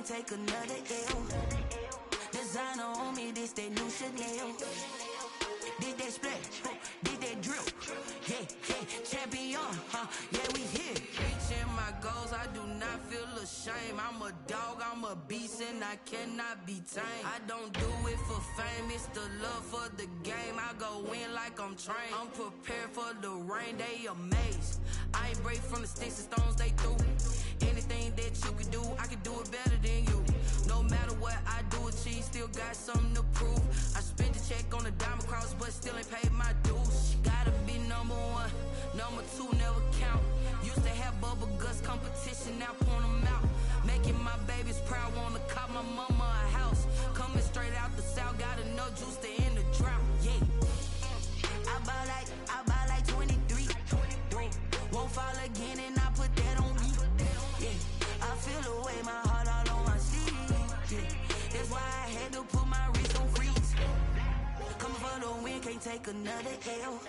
take another L. Designer on me, this that new Chanel. Did that splash, did that drill. Yeah, champion, yeah, we here. Reaching my goals, I do not feel ashamed. I'm a dog, I'm a beast, and I cannot be tamed. I don't do it for fame, it's the love for the game. I go in like I'm trained. I'm prepared for the rain, they amazed. I ain't break from the sticks and stones they threw. Anything that you can do, I can do it better than you. No matter what I do, achieve, still got something to prove. I spent the check on the diamond cross, but still ain't paid my dues. Gotta be number one, number two never count. Used to have bubble guts competition, now point them out. Making my babies proud, wanna cop my mama a house. Coming straight out the south, got enough juice to end the drought. Yeah, I buy like 23. Won't fall again, and I put that on me. Yeah, I feel the way, my heart all on my sleeve. Yeah, that's why I had to put my wrist on freeze. Coming for the win, can't take another L.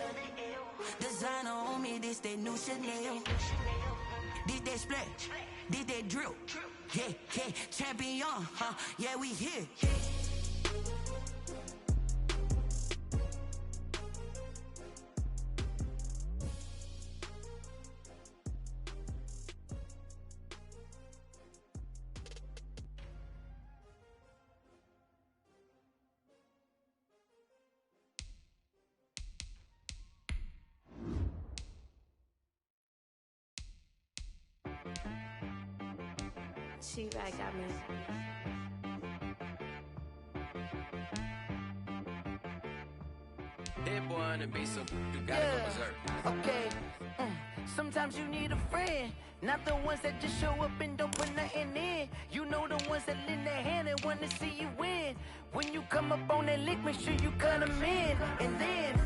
Designer on me, this that new Chanel. Did that splash, did that drill. Yeah, champion, yeah, we here. She right got me. That boy on the beat, so you gotta go berserk. Okay. Sometimes you need a friend, not the ones that just show up and don't put nothing in. You know the ones that lend their hand and want to see you win. When you come up on that lick, make sure you cut them in. And then,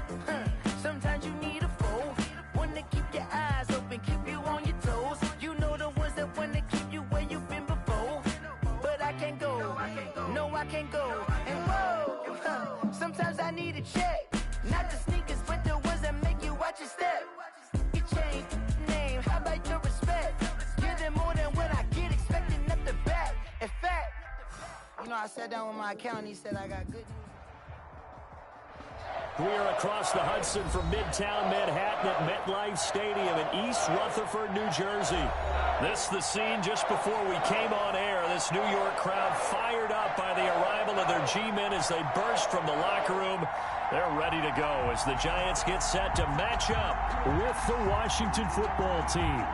sometimes you need a foe, one to keep your eyes open, keep you on your toes. You know the ones that want to keep you where you've been before. But I can't go, no I can't go. And whoa, sometimes I need a check, not the sneakers, but the ones that make you watch your step. You change name, how about your respect? Give them more than what I get, expecting up the back. In fact, you know, I sat down with my accountant, he said I got good news. We are across the Hudson from Midtown Manhattan at MetLife Stadium in East Rutherford, New Jersey. This is the scene just before we came on air. This New York crowd fired up by the arrival of their G-men as they burst from the locker room. They're ready to go as the Giants get set to match up with the Washington football team.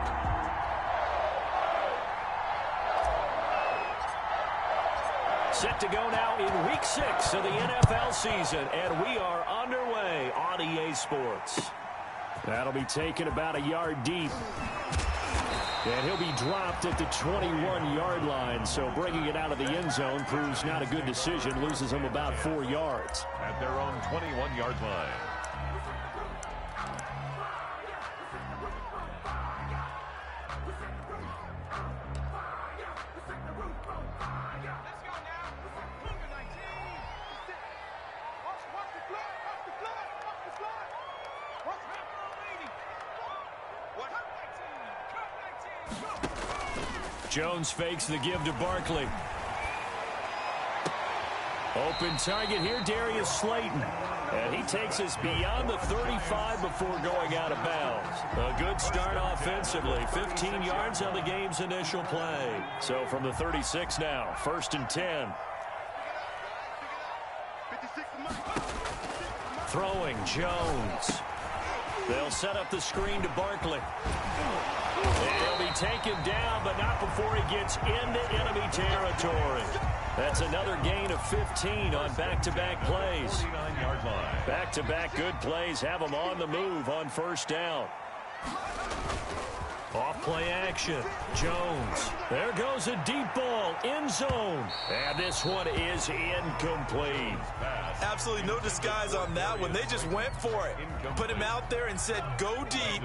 Set to go now in Week 6 of the NFL season, and we are underway on EA Sports. That'll be taken about a yard deep. And he'll be dropped at the 21-yard line, so bringing it out of the end zone proves not a good decision, loses him about 4 yards. At their own 21-yard line. Jones fakes the give to Barkley. Open target here, Darius Slayton. And he takes us beyond the 35 before going out of bounds. A good start offensively. 15 yards on the game's initial play. So from the 36 now, 1st and 10. Throwing, Jones. They'll set up the screen to Barkley. He'll be taken down, but not before he gets into enemy territory. That's another gain of 15 on back-to-back plays. 49-yard line. Back-to-back good plays have him on the move on 1st down. Off play action. Jones. There goes a deep ball. End zone. And this one is incomplete. Absolutely no disguise on that one. They just went for it. Put him out there and said, go deep.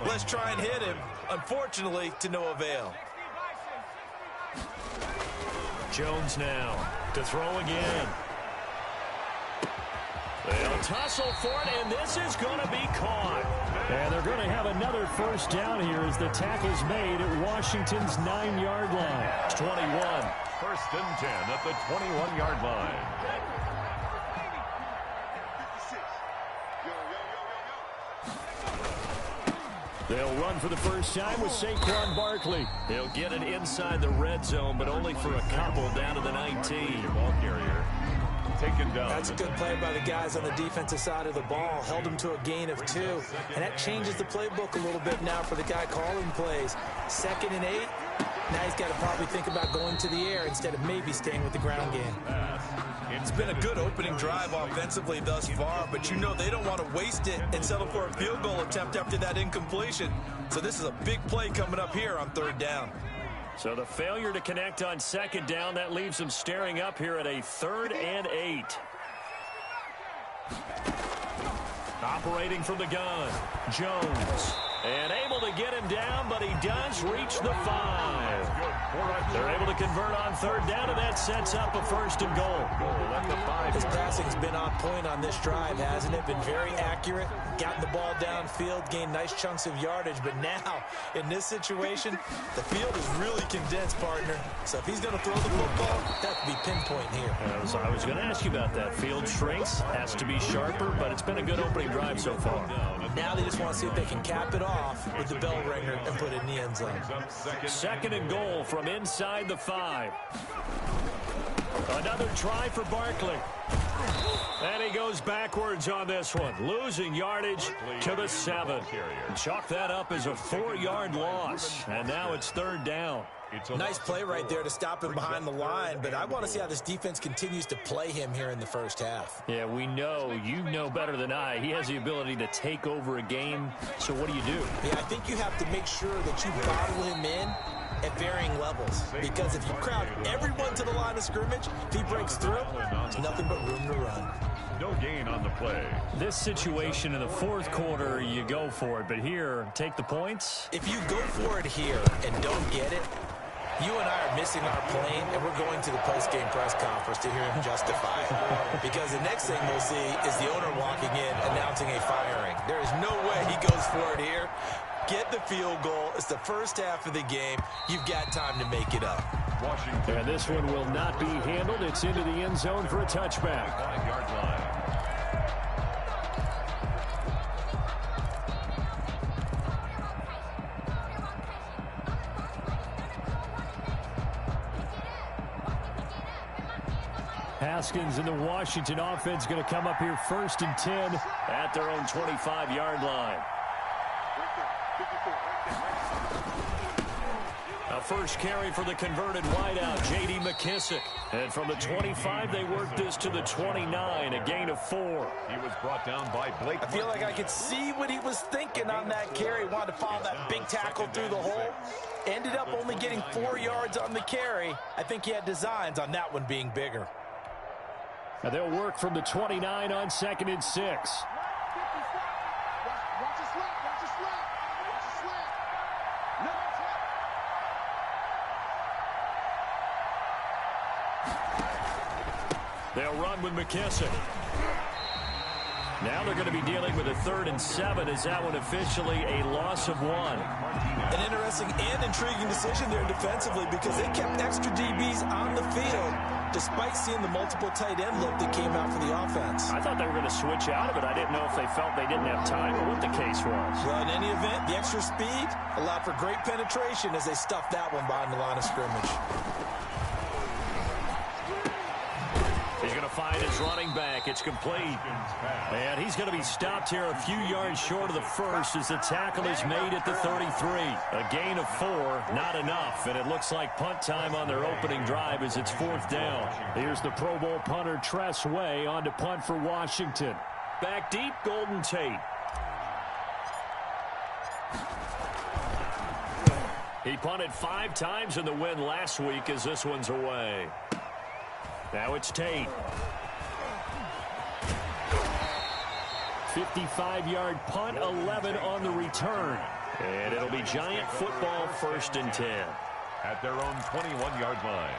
Let's try and hit him. Unfortunately, to no avail. Jones now to throw again. They'll tussle for it, and this is going to be caught. And they're going to have another 1st down here as the tackle's made at Washington's 9-yard line. 21. First and 10 at the 21-yard line. They'll run for the first time with Saquon Barkley. He'll get it inside the red zone, but only for a couple down to the 19. Ball carrier taken down. That's a good play by the guys on the defensive side of the ball. Held him to a gain of 2. And that changes the playbook a little bit now for the guy calling plays. 2nd and 8. Now he's got to probably think about going to the air instead of maybe staying with the ground game. It's been a good opening drive offensively thus far, but you know they don't want to waste it and settle for a field goal attempt after that incompletion. So this is a big play coming up here on 3rd down. So the failure to connect on 2nd down, that leaves them staring up here at a 3rd and 8. Operating from the gun, Jones. And able to get him down, but he does reach the 5. They're able to convert on 3rd down, and that sets up a 1st and goal. His passing's been on point on this drive, hasn't it? Been very accurate, gotten the ball downfield, gained nice chunks of yardage. But now, in this situation, the field is really condensed, partner. So if he's going to throw the football, that could be pinpoint here. I was going to ask you about that. Field shrinks, has to be sharper, but it's been a good opening drive so far. Now they just want to see if they can cap it off with the bell ringer and put it in the end zone. 2nd and goal from inside the 5. Another try for Barkley. And he goes backwards on this one, losing yardage to the 7. Chalk that up as a 4-yard loss, and now it's 3rd down. Nice play right there to stop him behind the line, but I want to see how this defense continues to play him here in the first half. Yeah, we know, you know better than I, he has the ability to take over a game, so what do you do? Yeah, I think you have to make sure that you bottle him in at varying levels, because if you crowd everyone to the line of scrimmage, if he breaks through, there's nothing but room to run. No gain on the play. This situation in the 4th quarter, you go for it, but here, take the points. If you go for it here and don't get it, you and I are missing our plane, and we're going to the post-game press conference to hear him justify it. Because the next thing we'll see is the owner walking in, announcing a firing. There is no way he goes for it here. Get the field goal. It's the first half of the game. You've got time to make it up. Washington. And this one will not be handled. It's into the end zone for a touchback. 5-yard line. Haskins and the Washington offense going to come up here 1st and 10 at their own 25-yard line. A first carry for the converted wideout, J.D. McKissick. And from the 25, they worked this to the 29, a gain of 4. He was brought down by Blake. I feel like I could see what he was thinking on that carry. Wanted to follow that big tackle through the hole. Ended up only getting 4 yards on the carry. I think he had designs on that one being bigger. Now they'll work from the 29 on 2nd and 6. They'll run with McKissick. Now they're going to be dealing with a 3rd and 7. Is that one officially a loss of 1? An interesting and intriguing decision there defensively, because they kept extra DBs on the field despite seeing the multiple tight end look that came out for the offense. I thought they were going to switch out of it. I didn't know if they felt they didn't have time or what the case was. Well, in any event, the extra speed allowed for great penetration as they stuffed that one behind the line of scrimmage. He's going to find his running back. It's complete. And he's going to be stopped here a few yards short of the 1st as the tackle is made at the 33. A gain of 4, not enough. And it looks like punt time on their opening drive as it's 4th down. Here's the Pro Bowl punter Tress Way on to punt for Washington. Back deep, Golden Tate. He punted 5 times in the win last week as this one's away. Now it's Tate. 55-yard punt, 11 on the return. And it'll be Giant football 1st and 10. At their own 21-yard line.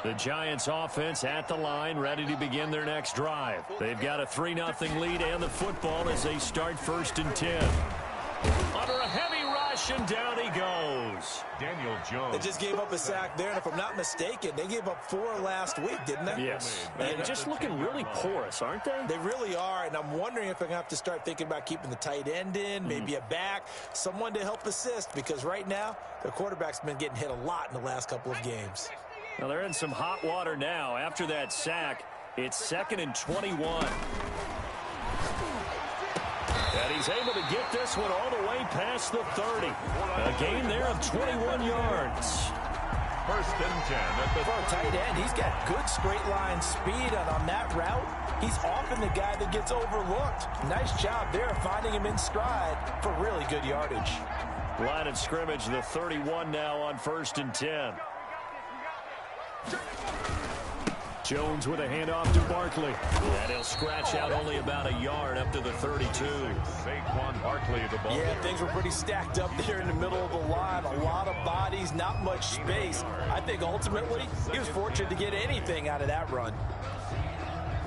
The Giants offense at the line, ready to begin their next drive. They've got a 3-0 lead and the football as they start 1st and 10. Under a heavy rush, and down he goes. Daniel Jones. They just gave up a sack there, and if I'm not mistaken, they gave up 4 last week, didn't they? Yes. And just looking really porous, aren't they? They really are, and I'm wondering if they're going to have to start thinking about keeping the tight end in, maybe a back, someone to help assist, because right now, their quarterback's been getting hit a lot in the last couple of games. Well, they're in some hot water now. After that sack, it's 2nd and 21. And he's able to get this one all the way past the 30. A gain there of 21 yards. 1st and 10 at the For a tight end, he's got good straight line speed, and on that route, he's often the guy that gets overlooked. Nice job there finding him in stride for really good yardage. Line of scrimmage, the 31 now on 1st and 10. Jones with a handoff to Barkley. And he'll scratch out only about a yard up to the 32. Saquon Barkley the ball. Yeah, things were pretty stacked up there in the middle of the line. A lot of bodies, not much space. I think ultimately he was fortunate to get anything out of that run.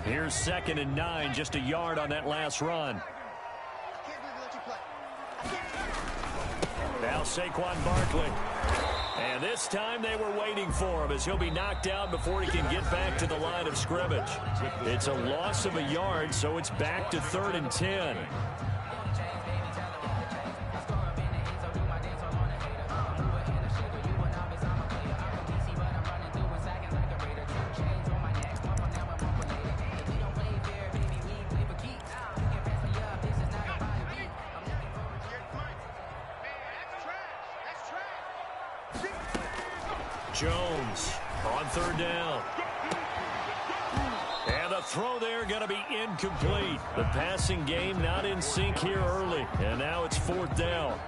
Here's 2nd and 9, just a yard on that last run. Now Saquon Barkley. And this time they were waiting for him as he'll be knocked down before he can get back to the line of scrimmage. It's a loss of a yard, so it's back to 3rd and 10. Jones on 3rd down. And the throw there going to be incomplete. The passing game not in sync here early. And now it's 4th down.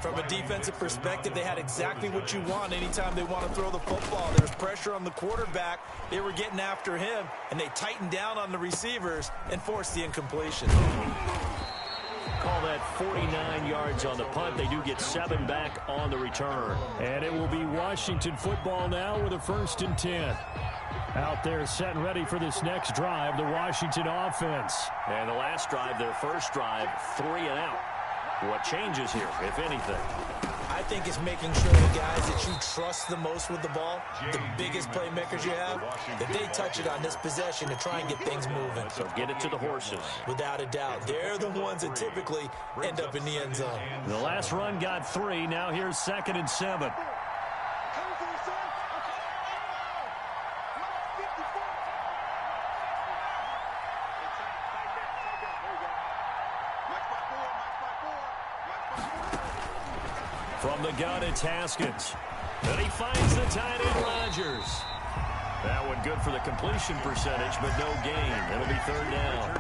From a defensive perspective, they had exactly what you want anytime they want to throw the football. There's pressure on the quarterback. They were getting after him, and they tightened down on the receivers and forced the incompletion. Call that 49 yards on the punt. They do get 7 back on the return. And it will be Washington football now with a 1st and 10. Out there set and ready for this next drive, the Washington offense. And the last drive, their first drive, 3 and out. What changes here, if anything? I think it's making sure the guys that you trust the most with the ball, the biggest playmakers you have, that they touch it on this possession to try and get things moving. So get it to the horses. Without a doubt. They're the ones that typically end up in the end zone. The last run got 3. Now here's 2nd and 7. From the gun, it's Haskins. And he finds the tight end, Rodgers. That one good for the completion percentage, but no gain. It'll be 3rd down.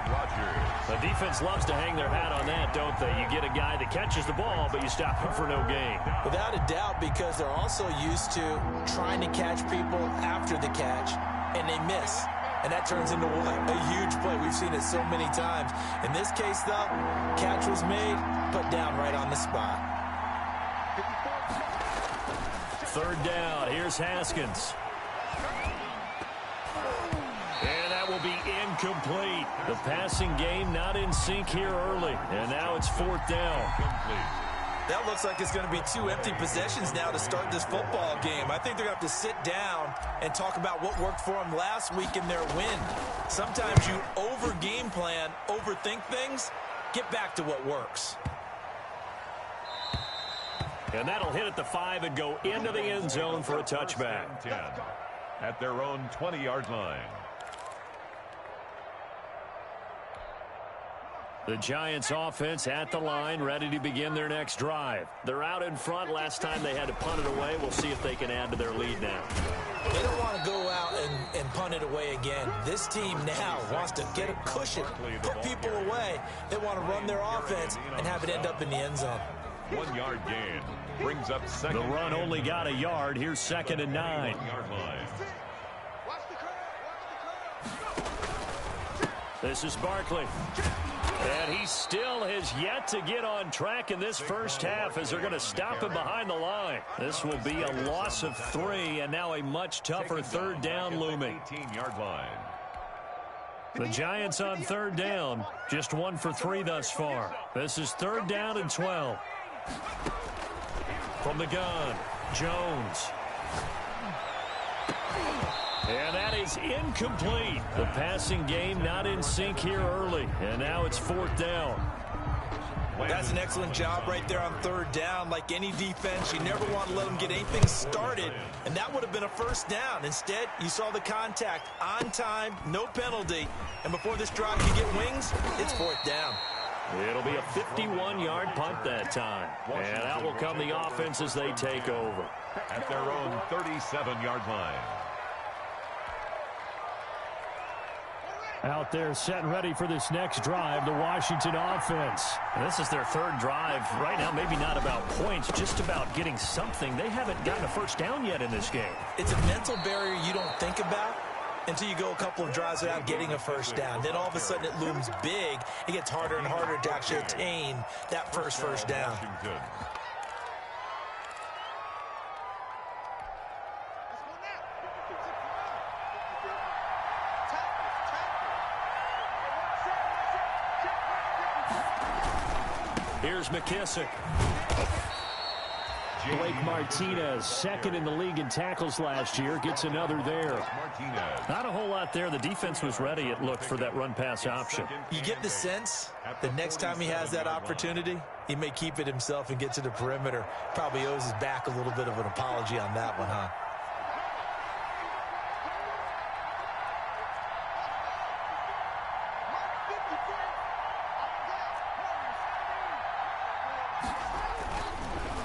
The defense loves to hang their hat on that, don't they? You get a guy that catches the ball, but you stop him for no gain. Without a doubt, because they're also used to trying to catch people after the catch, and they miss. And that turns into what? A huge play. We've seen it so many times. In this case, though, catch was made, put down right on the spot. 3rd down. Here's Haskins. And that will be incomplete. The passing game not in sync here early. And now it's 4th down. That looks like it's going to be 2 empty possessions now to start this football game. I think they're going to have to sit down and talk about what worked for them last week in their win. Sometimes you over-game plan, overthink things, get back to what works. And that'll hit at the 5 and go into the end zone for a touchback. 10 at their own 20-yard line. The Giants offense at the line, ready to begin their next drive. They're out in front. Last time they had to punt it away. We'll see if they can add to their lead now. They don't want to go out and punt it away again. This team now wants to get a cushion, put people away. They want to run their offense and have it end up in the end zone. 1-yard gain brings up 2nd. The run only got a yard. Here's 2nd and 9. 1-yard line. This is Barkley. And he still has yet to get on track in this first half as they're going to stop him behind the line. This will be a loss of 3 and now a much tougher 3rd down looming. 18-yard line. The Giants on 3rd down, just 1 for 3 thus far. This is 3rd down and 12. From the gun, Jones. And that is incomplete. The passing game not in sync here early. And now it's 4th down. That's an excellent job right there on 3rd down. Like any defense, you never want to let them get anything started, and that would have been a 1st down. Instead, you saw the contact on time, no penalty, and before this drive can get wings, it's 4th down. It'll be a 51-yard punt that time. And out will come the offense as they take over. At their own 37-yard line. Out there set and ready for this next drive, the Washington offense. And this is their 3rd drive. Right now, maybe not about points, just about getting something. They haven't gotten a 1st down yet in this game. It's a mental barrier you don't think about until you go a couple of drives without getting a 1st down. Then all of a sudden it looms big. It gets harder and harder to actually attain that first down. Here's McKissick. Blake Martinez, 2nd in the league in tackles last year, gets another there. Not a whole lot there. The defense was ready, it looked, for that run-pass option. You get the sense the next time he has that opportunity, he may keep it himself and get to the perimeter. Probably owes his back a little bit of an apology on that one, huh?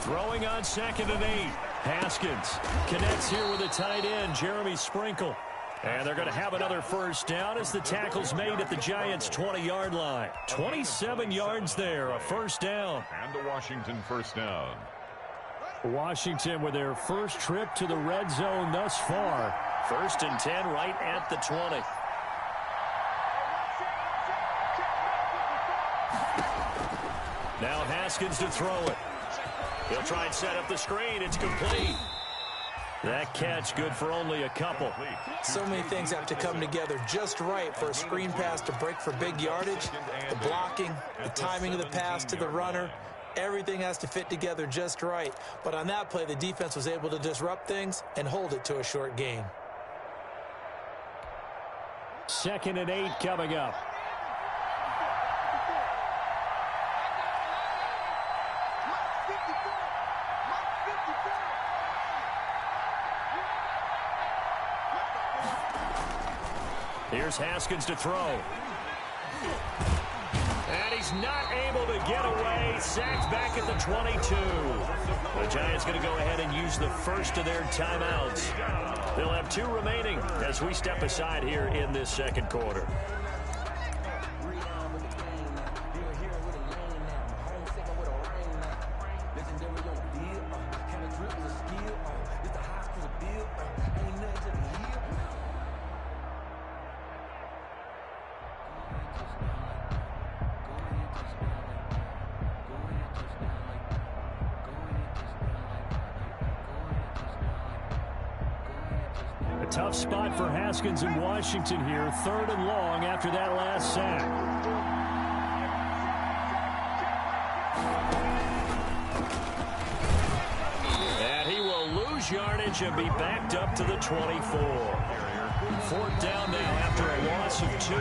Throwing on 2nd and 8. Haskins connects here with a tight end, Jeremy Sprinkle. And they're going to have another 1st down as the tackle's made at the Giants' 20-yard line. 27 yards there, a 1st down. And the Washington 1st down. Washington with their first trip to the red zone thus far. 1st and 10 right at the 20. Now Haskins to throw it. He'll try and set up the screen. It's complete. That catch good for only a couple. So many things have to come together just right for a screen pass to break for big yardage. The blocking, the timing of the pass to the runner, everything has to fit together just right. But on that play, the defense was able to disrupt things and hold it to a short gain. 2nd and 8 coming up. Here's Haskins to throw. And he's not able to get away. Sacked back at the 22. The Giants going to go ahead and use the first of their timeouts. They'll have 2 remaining as we step aside here in this 2nd quarter. Tough spot for Haskins in Washington here. 3rd and long after that last sack. And he will lose yardage and be backed up to the 24. 4th down now after a loss of 2.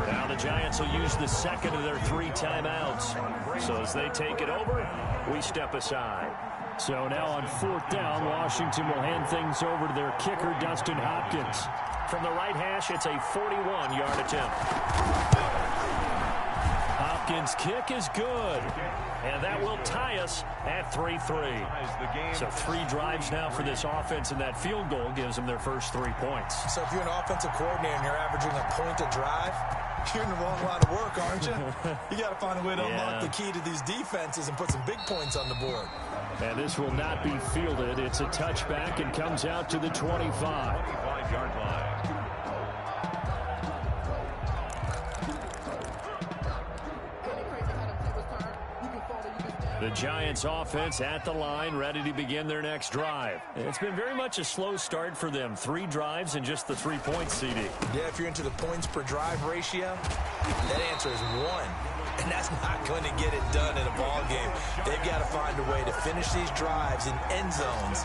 Now the Giants will use the 2nd of their 3 timeouts. So as they take it over, we step aside. So now on 4th down, Washington will hand things over to their kicker, Dustin Hopkins. From the right hash, it's a 41-yard attempt. Hopkins' kick is good. And that will tie us at 3-3. So 3 drives now for this offense, and that field goal gives them their first 3 points. So if you're an offensive coordinator and you're averaging a point a drive, you're in the wrong line of work, aren't you? You got to find a way to unlock the key to these defenses and put some big points on the board. And this will not be fielded. It's a touchback and comes out to the 25. 25-yard line. The Giants offense at the line, ready to begin their next drive. It's been very much a slow start for them. 3 drives and just the 3 points, CD. Yeah, if you're into the points per drive ratio, that answer is 1. and that's not going to get it done in a ball game. They've got to find a way to finish these drives in end zones,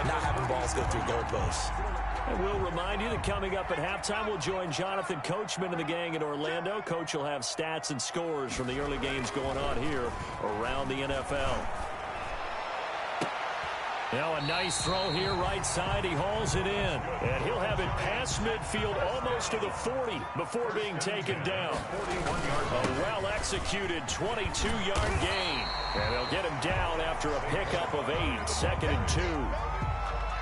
not having balls go through goalposts. And we'll remind you that coming up at halftime, we'll join Jonathan Coachman and the gang in Orlando. Coach will have stats and scores from the early games going on here around the NFL. Now a nice throw here right side. He hauls it in. And he'll have it past midfield almost to the 40 before being taken down. A well-executed 22-yard gain. And they'll get him down after a pickup of 8, 2nd and 2.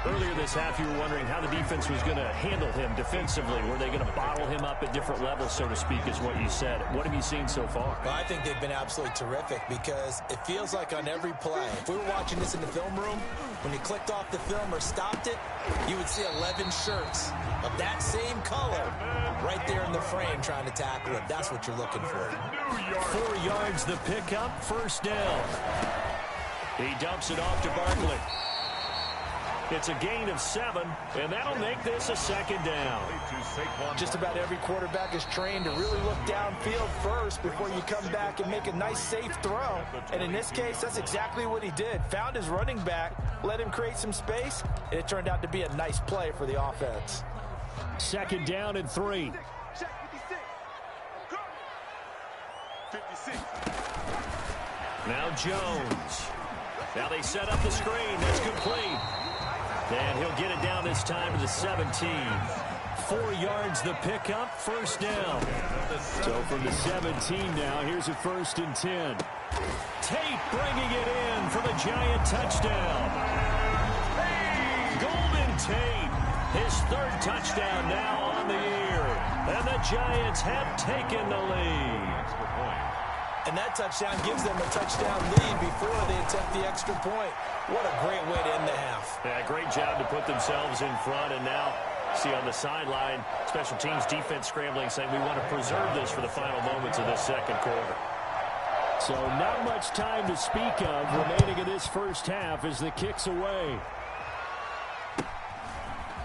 Earlier this half, you were wondering how the defense was going to handle him defensively. Were they going to bottle him up at different levels, so to speak, is what you said. What have you seen so far? Well, I think they've been absolutely terrific because it feels like on every play, if we were watching this in the film room, when you clicked off the film or stopped it, you would see 11 shirts of that same color right there in the frame trying to tackle it. That's what you're looking for. 4 yards the pickup, first down. He dumps it off to Barkley. It's a gain of 7, and that'll make this a 2nd down. Just about every quarterback is trained to really look downfield first before you come back and make a nice, safe throw. And in this case, that's exactly what he did. Found his running back, let him create some space, and it turned out to be a nice play for the offense. 2nd down and 3. Now Jones. Now they set up the screen. That's complete. And he'll get it down this time to the 17. 4 yards the pickup, first down. So from the 17 now, here's a 1st and 10. Tate bringing it in for the Giant touchdown. Golden Tate, his 3rd touchdown now on the year. And the Giants have taken the lead. And that touchdown gives them a touchdown lead before they attempt the extra point. What a great way to end the half. Yeah, great job to put themselves in front. And now, see on the sideline, special teams defense scrambling, saying we want to preserve this for the final moments of this 2nd quarter. So not much time to speak of remaining in this first half as the kick's away.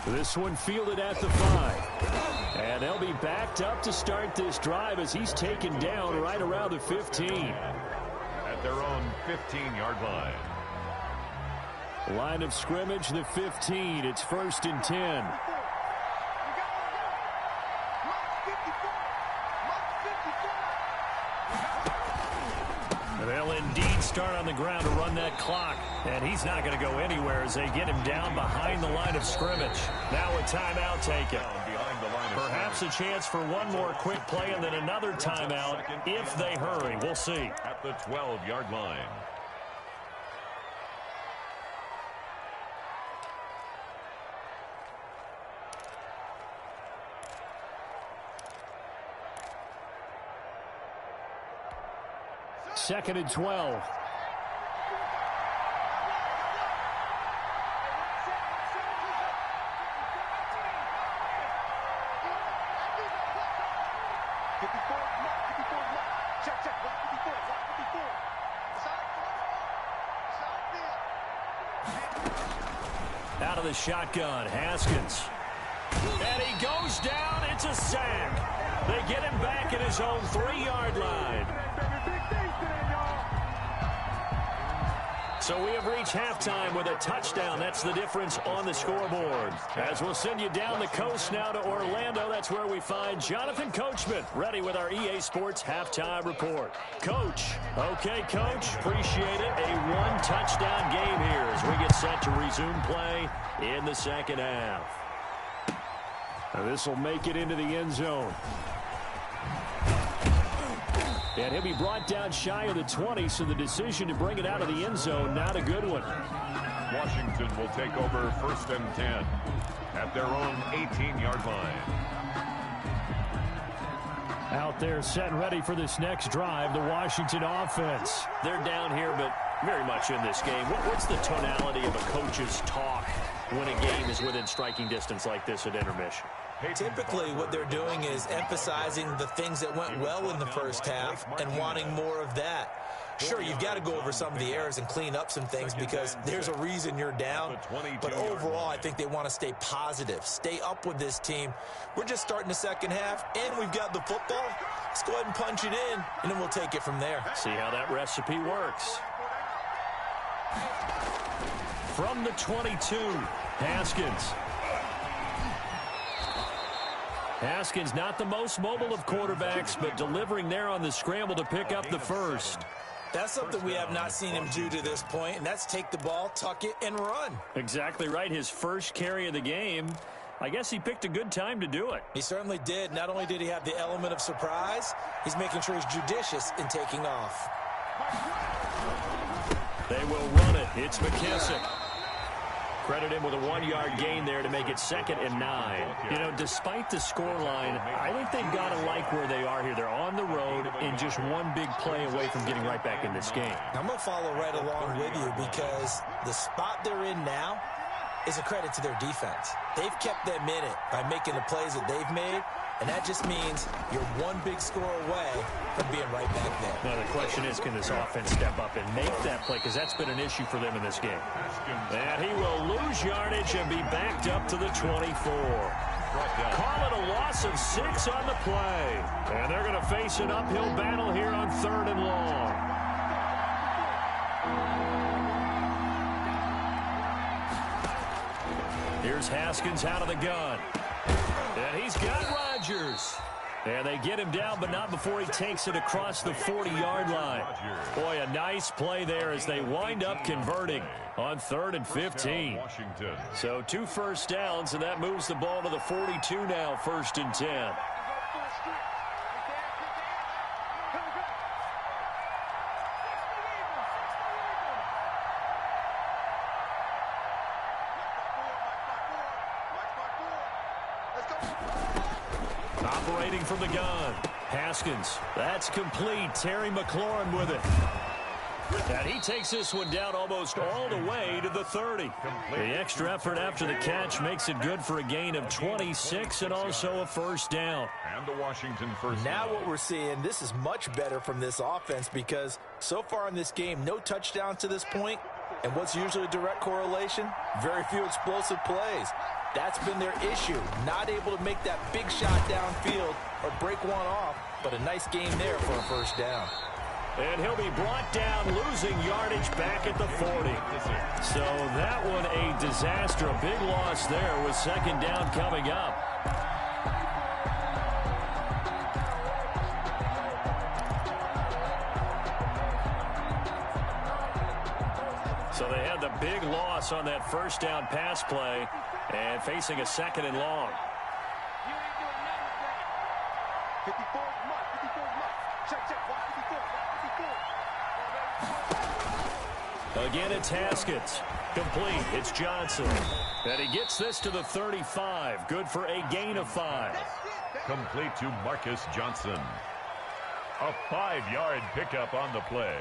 This one fielded at the 5. And they'll be backed up to start this drive as he's taken down right around the 15. At their own 15-yard line. Line of scrimmage, the 15. It's 1st and 10. They'll indeed start on the ground to run that clock. And he's not going to go anywhere as they get him down behind the line of scrimmage. Now a timeout taken. Perhaps a chance for one more quick play and then another timeout if they hurry. We'll see. At the 12-yard line. Second and 12. Out of the shotgun, Haskins. And he goes down. It's a sack. They get him back at his own 3-yard line. So we have reached halftime with a touchdown. That's the difference on the scoreboard. As we'll send you down the coast now to Orlando, that's where we find Jonathan Coachman, ready with our EA Sports halftime report. Coach. Okay, Coach. Appreciate it. A 1-touchdown game here as we get set to resume play in the 2nd half. This will make it into the end zone. And he'll be brought down shy of the 20, so the decision to bring it out of the end zone, not a good one. Washington will take over 1st and 10 at their own 18-yard line. Out there set and ready for this next drive, the Washington offense. They're down here, but very much in this game. What's the tonality of a coach's talk when a game is within striking distance like this at intermission? Typically, what they're doing is emphasizing the things that went well in the first half and wanting more of that. Sure, you've got to go over some of the errors and clean up some things because there's a reason you're down. But overall, I think they want to stay positive, stay up with this team. We're just starting the second half, and we've got the football. Let's go ahead and punch it in, and then we'll take it from there. See how that recipe works. From the 22, Haskins. Haskins not the most mobile of quarterbacks, but delivering there on the scramble to pick up the first. That's something we have not seen him do to this point, and that's take the ball, tuck it, and run. Exactly right. His first carry of the game. I guess he picked a good time to do it. He certainly did. Not only did he have the element of surprise, he's making sure he's judicious in taking off. They will run it. It's McKissick. Credit him with a 1-yard gain there to make it 2nd and 9. You know, despite the scoreline, I think they've got to like where they are here. They're on the road and just one big play away from getting right back in this game. I'm going to follow right along with you because the spot they're in now is a credit to their defense. They've kept them in it by making the plays that they've made, and that just means you're one big score away from being right back there. Now, the question is, can this offense step up and make that play? Because that's been an issue for them in this game. And he will lose yardage and be backed up to the 24. Call it a loss of 6 on the play. And they're going to face an uphill battle here on 3rd and long. Here's Haskins out of the gun. And he's got Rodgers. And they get him down, but not before he takes it across the 40-yard line. Boy, a nice play there as they wind up converting on 3rd and 15. So 2 first downs, and that moves the ball to the 42 now, 1st and 10. Operating from the gun. Haskins. That's complete. Terry McLaurin with it. And he takes this one down almost all the way to the 30. The extra effort after the catch makes it good for a gain of 26 and also a first down. And the Washington first now down. what we're seeing, this is much better from this offense because so far in this game, no touchdown to this point. And what's usually a direct correlation? Very few explosive plays. That's been their issue. Not able to make that big shot downfield or break one off, but a nice game there for a first down. And he'll be brought down, losing yardage back at the 40. So that one a disaster. A big loss there with 2nd down coming up. So they had the big loss on that first down pass play and facing a 2nd and long. 54 mark, 54 mark. Check, watch 54. Again, it's Haskins. Complete. It's Johnson. And he gets this to the 35. Good for a gain of 5. Complete to Marcus Johnson. A 5-yard pickup on the play.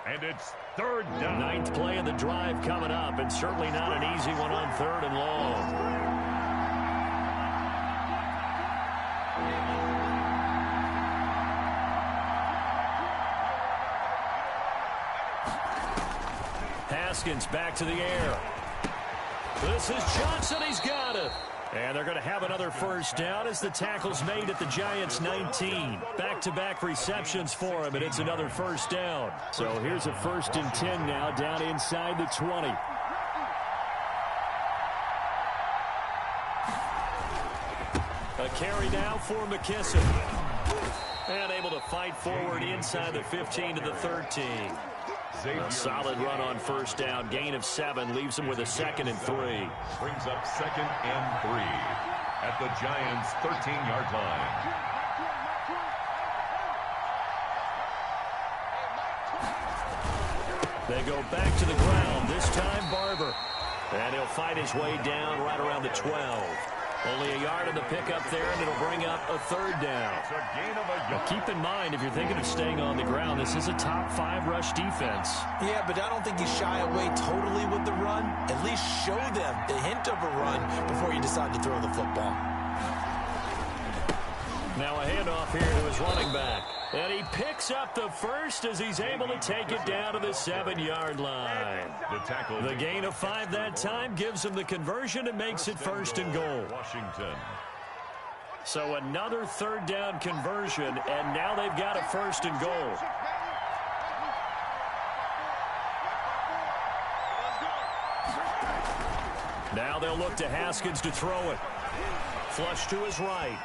And it's 3rd down. 9th play of the drive coming up, and certainly not an easy one on 3rd and long. Haskins back to the air. This is Johnson. He's got it. And they're going to have another first down as the tackle's made at the Giants' 19. Back-to-back receptions for him, and it's another first down. So here's a 1st and 10 now down inside the 20. A carry now for McKissick. And able to fight forward inside the 15 to the 13. A solid run on first down. Gain of 7 leaves him with a 2nd and 3. Brings up 2nd and 3 at the Giants' 13-yard line. They go back to the ground. This time Barber. And he'll fight his way down right around the 12. Only a yard on the pickup there, and it'll bring up a 3rd down. It's a gain of a yard. Now keep in mind, if you're thinking of staying on the ground, this is a top 5 rush defense. Yeah, but I don't think you shy away totally with the run. At least show them the hint of a run before you decide to throw the football. Now a handoff here to his running back. And he picks up the first as he's able to take it down to the 7-yard line. The gain of 5 that time gives him the conversion and makes it 1st and goal. Washington. So another 3rd down conversion, and now they've got a 1st and goal. Now they'll look to Haskins to throw it. Flush to his right.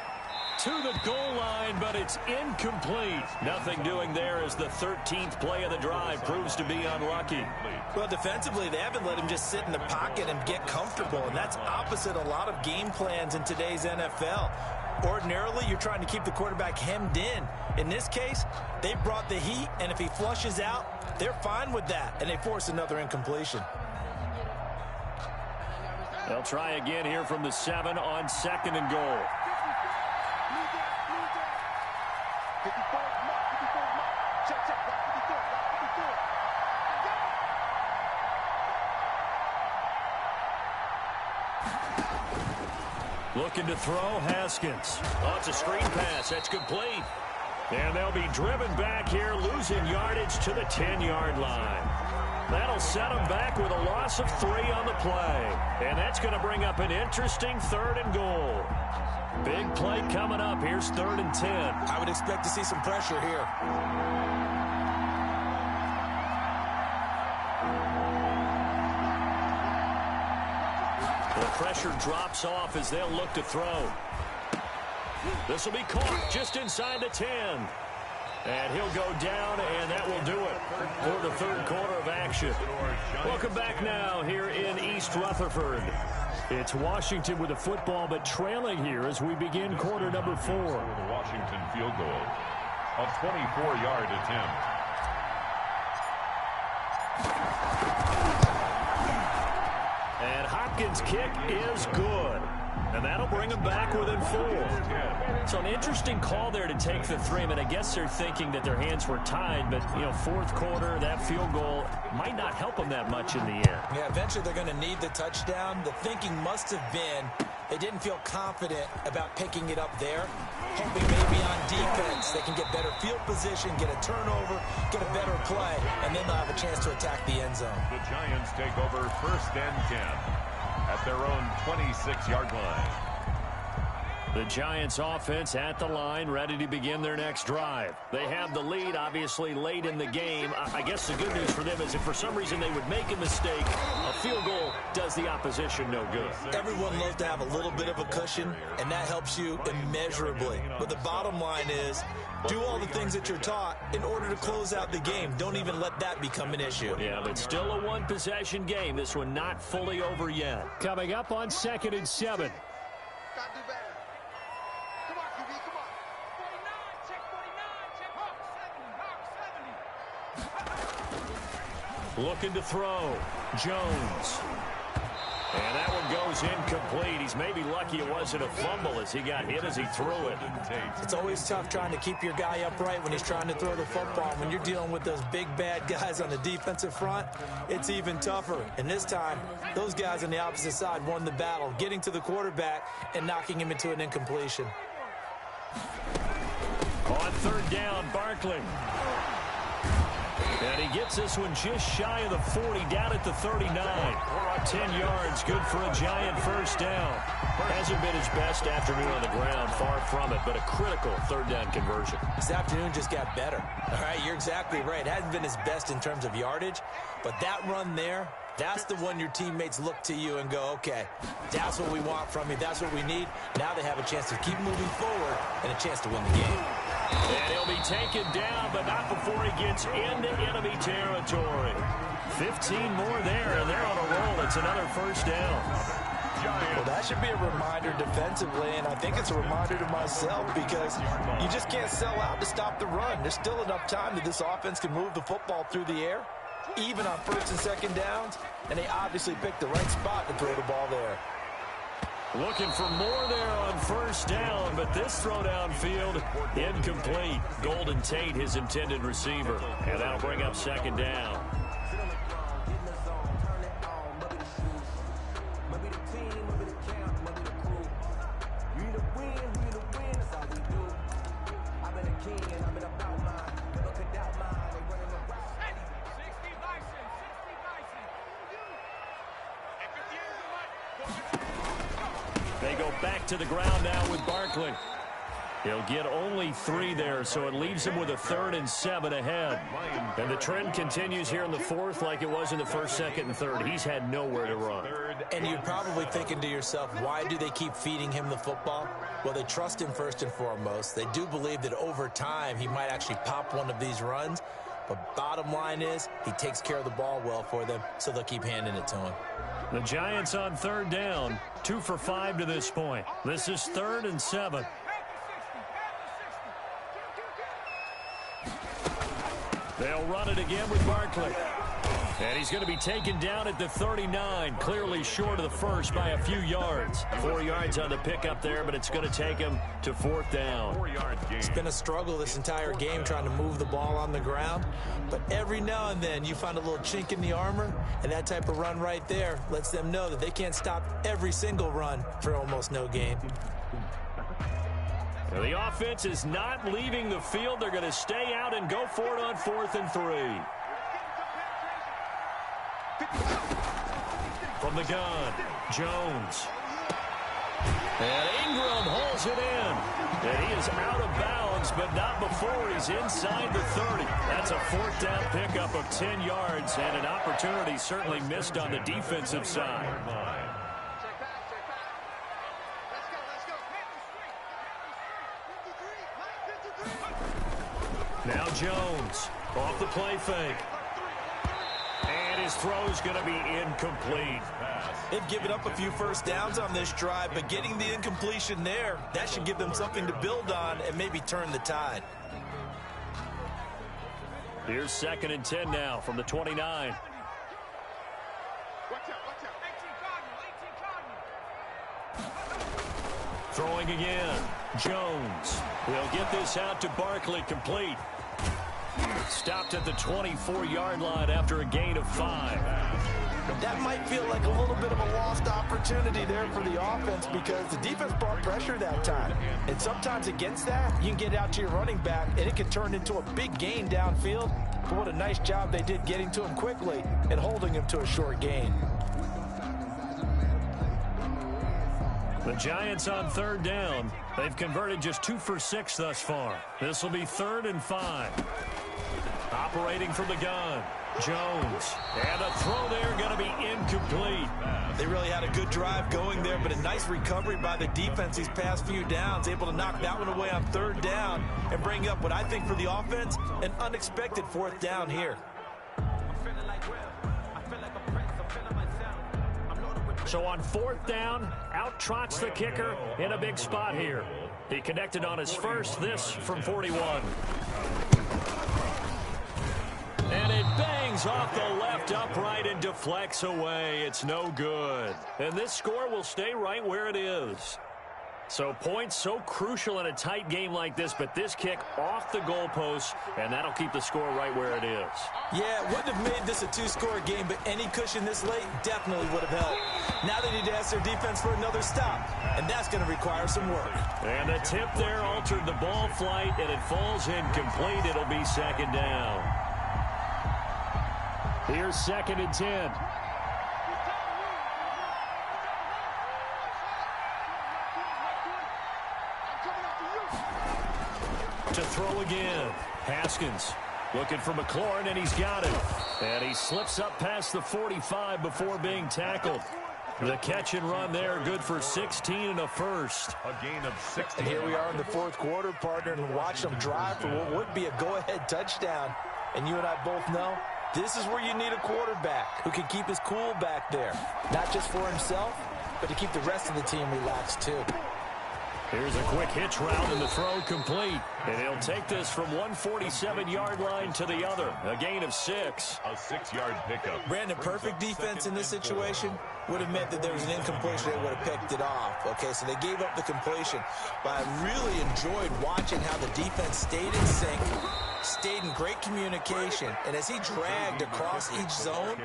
To the goal line, but it's incomplete. Nothing doing there as the 13th play of the drive proves to be unlucky. Well, defensively, they haven't let him just sit in the pocket and get comfortable, and that's opposite a lot of game plans in today's NFL. Ordinarily, you're trying to keep the quarterback hemmed in. In this case, they brought the heat, and if he flushes out, they're fine with that, and they force another incompletion. They'll try again here from the 7 on 2nd and goal. 54 mark. Check, block 54. Looking to throw, Haskins. Oh, it's a screen pass. That's complete. And they'll be driven back here, losing yardage to the 10-yard line. That'll set them back with a loss of 3 on the play. And that's going to bring up an interesting 3rd and goal. Big play coming up. Here's 3rd and 10. I would expect to see some pressure here. The pressure drops off as they'll look to throw. This will be caught just inside the 10. And he'll go down, and that will do it for the 3rd quarter of action. Welcome back now here in East Rutherford. It's Washington with the football, but trailing here as we begin quarter number 4. The Washington field goal. A 24-yard attempt. And Hopkins' kick is good. And that'll bring them back within 4. So an interesting call there to take the 3. I mean, I guess they're thinking that their hands were tied, but, 4th quarter, that field goal might not help them that much in the end. Yeah, eventually they're going to need the touchdown. The thinking must have been they didn't feel confident about picking it up there, hoping maybe on defense they can get better field position, get a turnover, get a better play, and then they'll have a chance to attack the end zone. The Giants take over 1st and 10 at their own 26-yard line. The Giants offense at the line, ready to begin their next drive. They have the lead, obviously, late in the game. I guess the good news for them is if for some reason they would make a mistake, a field goal does the opposition no good. Everyone loves to have a little bit of a cushion, and that helps you immeasurably. But the bottom line is, do all the things that you're taught in order to close out the game. Don't even let that become an issue. Yeah, but still a one-possession game. This one not fully over yet. Coming up on 2nd and 7. Gotta do better. Come on, QB, come on. 49, check 49, check 70. Looking to throw. Jones. And that one goes incomplete. He's maybe lucky it wasn't a fumble as he got hit as he threw it. It's always tough trying to keep your guy upright when he's trying to throw the football. When you're dealing with those big, bad guys on the defensive front, it's even tougher. And this time, those guys on the opposite side won the battle, getting to the quarterback and knocking him into an incompletion. On 3rd down, Barkley. And he gets this one just shy of the 40, down at the 39. 10 yards, good for a Giant 1st down. Hasn't been his best afternoon on the ground, far from it, but a critical 3rd down conversion. This afternoon just got better. All right, you're exactly right. It hasn't been his best in terms of yardage, but that run there, that's the one your teammates look to you and go, okay, that's what we want from you. That's what we need. Now they have a chance to keep moving forward and a chance to win the game. And he'll be taken down, but not before he gets into enemy territory. 15 more there, and they're on a roll. It's another 1st down. Well, that should be a reminder defensively, and I think it's a reminder to myself because you just can't sell out to stop the run. There's still enough time that this offense can move the football through the air, even on 1st and 2nd downs, and they obviously picked the right spot to throw the ball there. Looking for more there on 1st down, but this throw downfield incomplete. Golden Tate, his intended receiver, and that'll bring up 2nd down. They go back to the ground now with Barkley. He'll get only 3 there, so it leaves him with a 3rd and 7 ahead. And the trend continues here in the 4th like it was in the 1st, 2nd, and 3rd. He's had nowhere to run. And you're probably thinking to yourself, why do they keep feeding him the football? Well, they trust him first and foremost. They do believe that over time he might actually pop one of these runs. But bottom line is he takes care of the ball well for them, so they'll keep handing it to him. The Giants on 3rd down, 2 for 5 to this point. This is 3rd and 7. They'll run it again with Barkley. And he's going to be taken down at the 39, clearly short of the first by a few yards. 4 yards on the pickup there, but it's going to take him to 4th down. It's been a struggle this entire game trying to move the ball on the ground. But every now and then you find a little chink in the armor, and that type of run right there lets them know that they can't stop every single run for almost no gain. Now the offense is not leaving the field. They're going to stay out and go for it on 4th and 3. From the gun, Jones. And Ingram holds it in. And he is out of bounds, but not before he's inside the 30. That's a 4th down pickup of 10 yards and an opportunity certainly missed on the defensive side. Now Jones off the play fake. And his throw's going to be incomplete. They've given up a few first downs on this drive, but getting the incompletion there, that should give them something to build on and maybe turn the tide. Here's 2nd and 10 now from the 29. Throwing again. Jones will get this out to Barkley, complete. Stopped at the 24-yard line after a gain of 5. That might feel like a little bit of a lost opportunity there for the offense because the defense brought pressure that time. And sometimes against that, you can get out to your running back, and it can turn into a big gain downfield. But what a nice job they did getting to him quickly and holding him to a short gain. The Giants on 3rd down. They've converted just 2 for 6 thus far. This will be 3rd and 5. Operating from the gun, Jones. And a throw there going to be incomplete. They really had a good drive going there, but a nice recovery by the defense these past few downs. Able to knock that one away on 3rd down and bring up what I think for the offense, an unexpected 4th down here. So on 4th down, out trots the kicker in a big spot here. He connected on his first, this from 41. And it bangs off the left upright and deflects away. It's no good. And this score will stay right where it is. So points so crucial in a tight game like this, but this kick off the goalpost, and that'll keep the score right where it is. Yeah, it wouldn't have made this a 2-score game, but any cushion this late definitely would have helped. Now they need to ask their defense for another stop, and that's going to require some work. And the tip there altered the ball flight, and it falls incomplete. It'll be 2nd down. Here's 2nd and 10. To throw again. Haskins looking for McLaurin, and he's got it. And he slips up past the 45 before being tackled. The catch and run there, good for 16 and a first. A gain of 16. And here we are in the 4th quarter, partner, and watch them drive for what would be a go-ahead touchdown. And you and I both know this is where you need a quarterback who can keep his cool back there. Not just for himself, but to keep the rest of the team relaxed too. Here's a quick hitch route and the throw complete. And he'll take this from 147-yard line to the other. A gain of 6. A 6-yard pickup. Brandon, perfect defense in this situation would have meant that there was an incompletion. They would have picked it off. Okay, so they gave up the completion. But I really enjoyed watching how the defense stayed in sync, stayed in great communication. And as he dragged across each zone,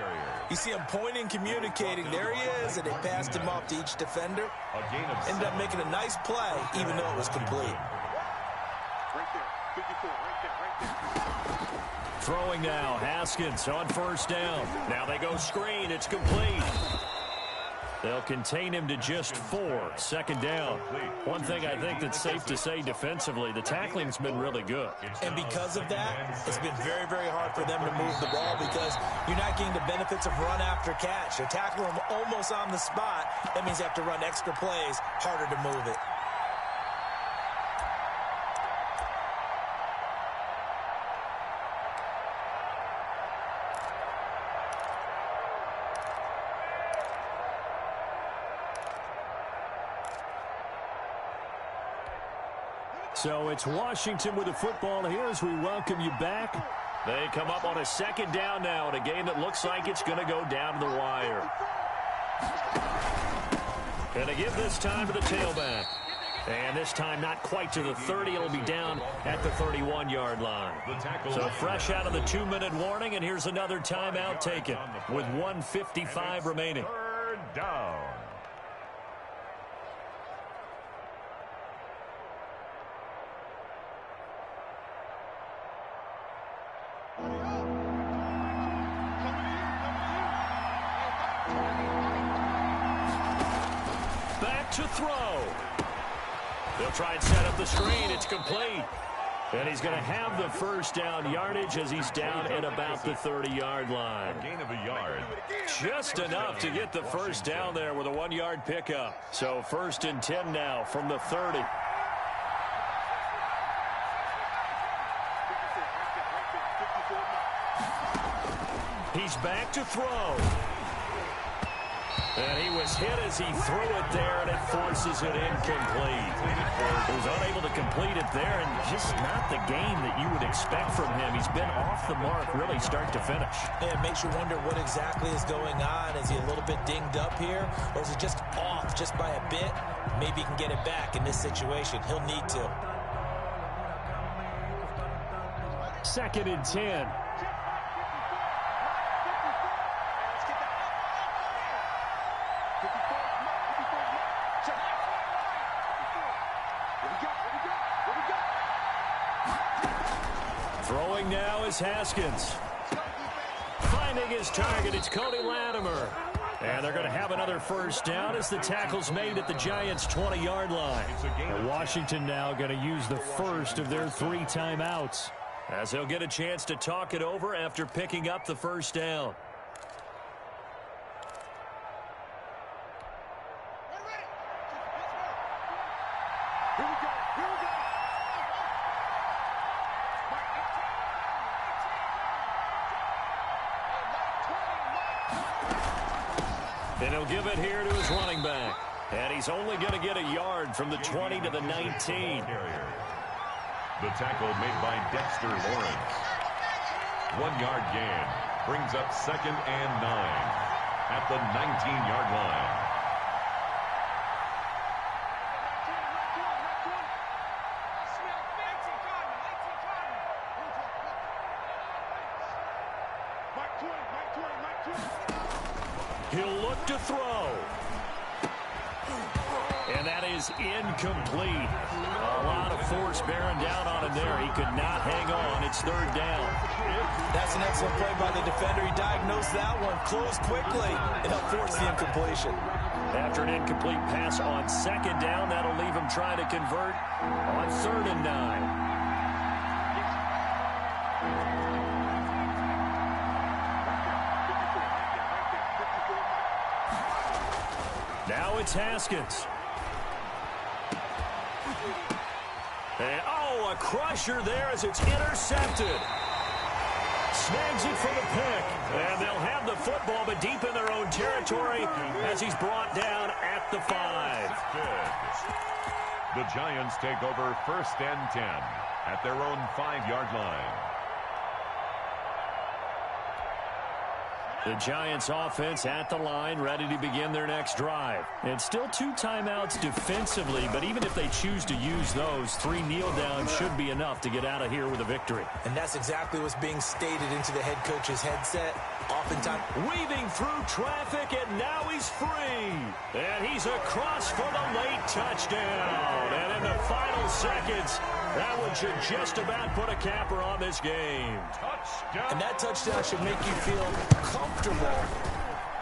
you see him pointing, communicating. There he is, and they passed him off to each defender. Ended up making a nice play, even though it was complete. Throwing now, Haskins on 1st down. Now they go screen, it's complete. They'll contain him to just 4. Second down. One thing I think that's safe to say defensively, the tackling's been really good. And because of that, it's been very, very hard for them to move the ball because you're not getting the benefits of run after catch. They tackle them almost on the spot. That means you have to run extra plays, harder to move it. So it's Washington with the football here as we welcome you back. They come up on a second down now in a game that looks like it's going to go down to the wire. Going to give this time to the tailback. And this time not quite to the 30. It'll be down at the 31-yard line. So fresh out of the 2-minute warning, and here's another timeout taken with 1:55 remaining. Third down. To throw. They'll try and set up the screen. It's complete. And he's going to have the first down yardage as he's down at about the 30-yard line. Gain of a yard. Just enough to get the first down there with a 1-yard pickup. So 1st and 10 now from the 30. He's back to throw. And he was hit as he threw it there, and it forces it incomplete. He was unable to complete it there, and just not the game that you would expect from him. He's been off the mark really start to finish. Yeah, it makes you wonder what exactly is going on. Is he a little bit dinged up here, or is it just off just by a bit? Maybe he can get it back in this situation. He'll need to. 2nd and 10. Throwing now is Haskins. Finding his target, it's Cody Latimer. And they're going to have another first down as the tackle's made at the Giants' 20-yard line. And Washington now going to use the first of their 3 timeouts, as he'll get a chance to talk it over after picking up the first down. And he'll give it here to his running back. And he's only going to get a yard from the 20 to the 19. The tackle made by Dexter Lawrence. 1-yard gain brings up 2nd and 9 at the 19-yard line. He'll look to throw. And that is incomplete. A lot of force bearing down on him there. He could not hang on. It's 3rd down. That's an excellent play by the defender. He diagnosed that one, closed quickly, and helped force the incompletion. After an incomplete pass on 2nd down, that'll leave him trying to convert on 3rd and 9. Now it's Haskins. And, a crusher there as it's intercepted. Snags it for the pick. And they'll have the football, but deep in their own territory as he's brought down at the 5. The Giants take over 1st and 10 at their own 5-yard line. The Giants offense at the line, ready to begin their next drive. It's still 2 timeouts defensively, but even if they choose to use those, 3 kneel downs should be enough to get out of here with a victory. And that's exactly what's being stated into the head coach's headset. Oftentimes, weaving through traffic, and now he's free. And he's across for the late touchdown. And in the final seconds, that one should just about put a capper on this game. Touchdown. And that touchdown should make you feel comfortable.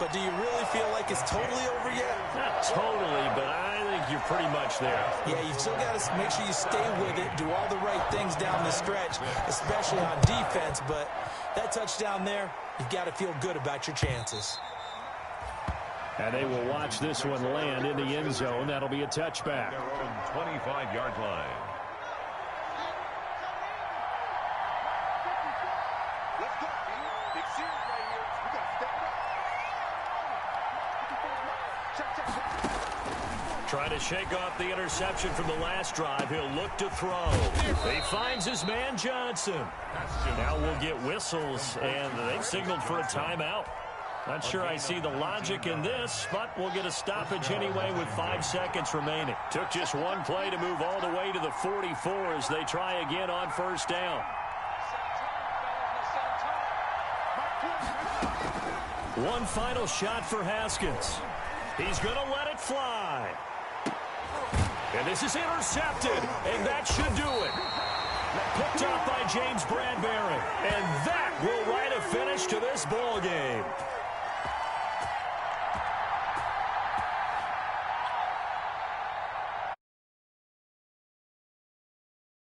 but do you really feel like it's totally over yet? Not totally, but I think you're pretty much there. Yeah, you've still got to make sure you stay with it, do all the right things down the stretch, especially on defense, but that touchdown there, you've got to feel good about your chances. And they will watch this one land in the end zone. That'll be a touchback. Their own 25-yard line. Let's go. Big series right here. We got to step it up. Check. Trying to shake off the interception from the last drive. He'll look to throw. He finds his man Johnson. Now we'll get whistles, and they've signaled for a timeout. Not sure I see the logic in this, but we'll get a stoppage anyway with 5 seconds remaining. Took just one play to move all the way to the 44 as they try again on first down. One final shot for Haskins. He's going to let it fly. And this is intercepted, and that should do it. Picked off by James Bradbury, and that will write a finish to this ball game.